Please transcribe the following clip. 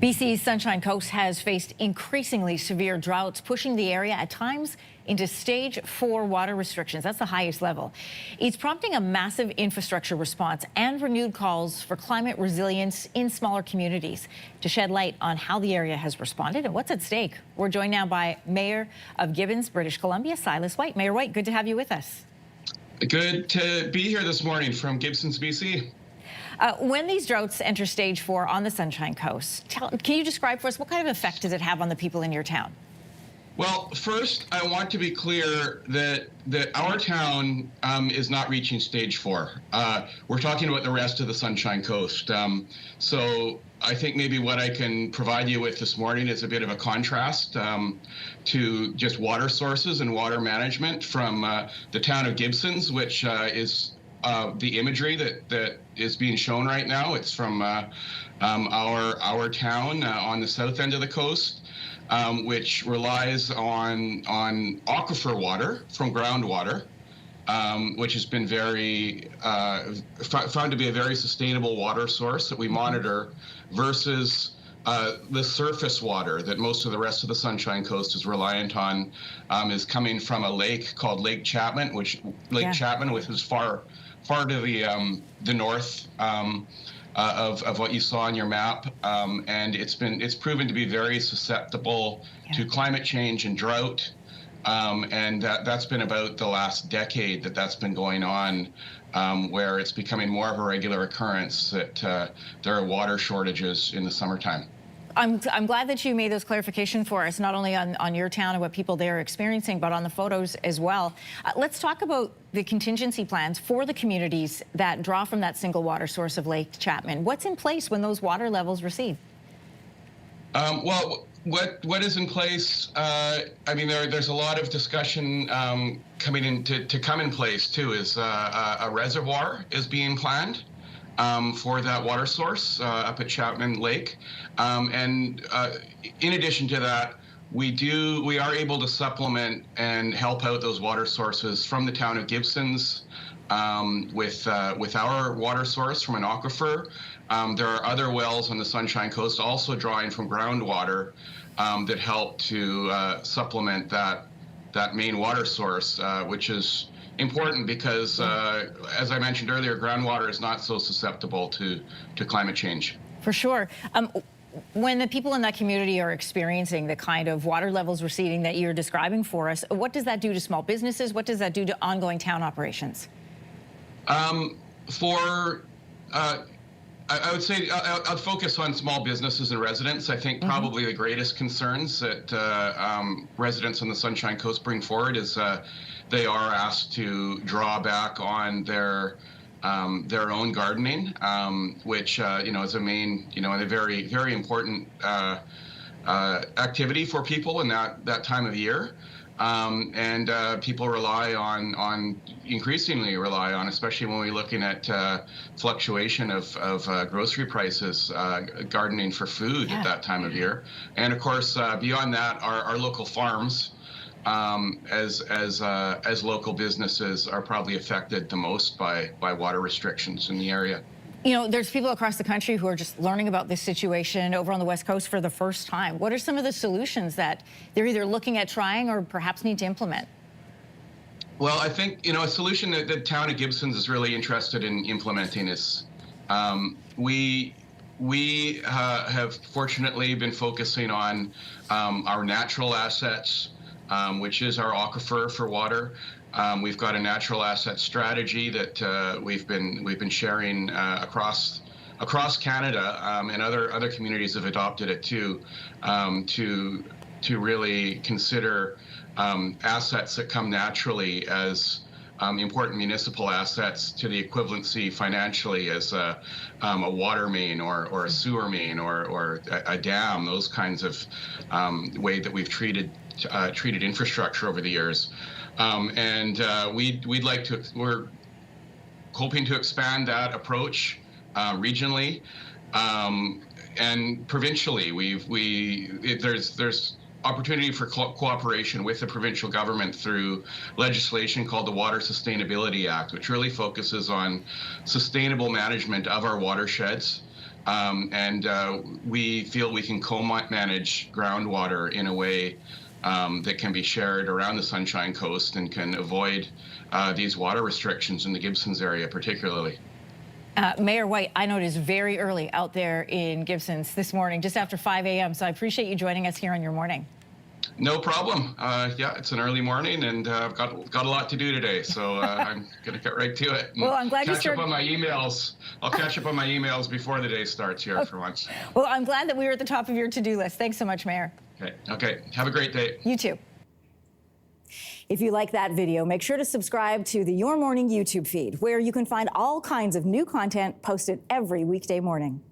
BC's Sunshine Coast has faced increasingly severe droughts, pushing the area at times into stage 4 water restrictions. That's the highest level. It's prompting a massive infrastructure response and renewed calls for climate resilience in smaller communities. To shed light on how the area has responded and what's at stake, we're joined now by Mayor of Gibbons, British Columbia, Silas White. Mayor White, good to have you with us. Good to be here this morning from Gibsons, BC. When these droughts enter stage 4 on the Sunshine Coast, can you describe for us what kind of effect does it have on the people in your town? Well, first, I want to be clear that our town is not reaching stage 4. We're talking about the rest of the Sunshine Coast. So I think maybe what I can provide you with this morning is a bit of a contrast to just water sources and water management from the town of Gibsons, which is the imagery that is being shown right now. It's from our town on the south end of the coast, which relies on aquifer water from groundwater, which has been found to be a very sustainable water source that we monitor, versus the surface water that most of the rest of the Sunshine Coast is reliant on, is coming from a lake called Lake Chapman, which is far to the north of what you saw on your map, and it's proven to be very susceptible to climate change and drought, and that's been about the last decade that's been going on, where it's becoming more of a regular occurrence that there are water shortages in the summertime. I'm glad that you made those clarifications for us, not only on your town and what people there are experiencing, but on the photos as well. Let's talk about the contingency plans for the communities that draw from that single water source of Lake Chapman. What's in place when those water levels recede? Well, what is in place? I mean, there's a lot of discussion coming in to come in place too. Is a reservoir is being planned for that water source up at Chapman Lake, and in addition to that, we are able to supplement and help out those water sources from the town of Gibsons with our water source from an aquifer. There are other wells on the Sunshine Coast also drawing from groundwater that help to supplement that main water source, which is important because, as I mentioned earlier, groundwater is not so susceptible to climate change. For sure. When the people in that community are experiencing the kind of water levels receding that you're describing for us, what does that do to small businesses? What does that do to ongoing town operations? I would say I'll focus on small businesses and residents. I think probably the greatest concerns that residents on the Sunshine Coast bring forward is they are asked to draw back on their own gardening, which is a main, a very, very important activity for people in that time of year. And people increasingly rely on, especially when we're looking at fluctuation of grocery prices, gardening for food at that time of year. And of course, beyond that, our local farms, as local businesses, are probably affected the most by water restrictions in the area. You know, there's people across the country who are just learning about this situation over on the West Coast for the first time. What are some of the solutions that they're either looking at trying or perhaps need to implement? Well, I think, a solution that the town of Gibsons is really interested in implementing is we have fortunately been focusing on our natural assets, which is our aquifer for water. We've got a natural asset strategy that we've been sharing across Canada, and other communities have adopted it too, to really consider assets that come naturally as important municipal assets to the equivalency financially as a water main or a sewer main or a dam, those kinds of way that we've treated infrastructure over the years. We're hoping to expand that approach regionally and provincially. There's opportunity for cooperation with the provincial government through legislation called the Water Sustainability Act, which really focuses on sustainable management of our watersheds We feel we can co-manage groundwater in a way that can be shared around the Sunshine Coast and can avoid these water restrictions in the Gibsons area particularly. Mayor White, I know it is very early out there in Gibsons this morning, just after 5 a.m., so I appreciate you joining us here on your morning. No problem. Yeah, it's an early morning, and I've got a lot to do today, so I'm going to get right to it. Well, I'm glad you catch up on my emails. I'll catch up on my emails before the day starts here for once. Well, I'm glad that we were at the top of your to-do list. Thanks so much, Mayor. Okay. Have a great day. You too. If you like that video, make sure to subscribe to the Your Morning YouTube feed, where you can find all kinds of new content posted every weekday morning.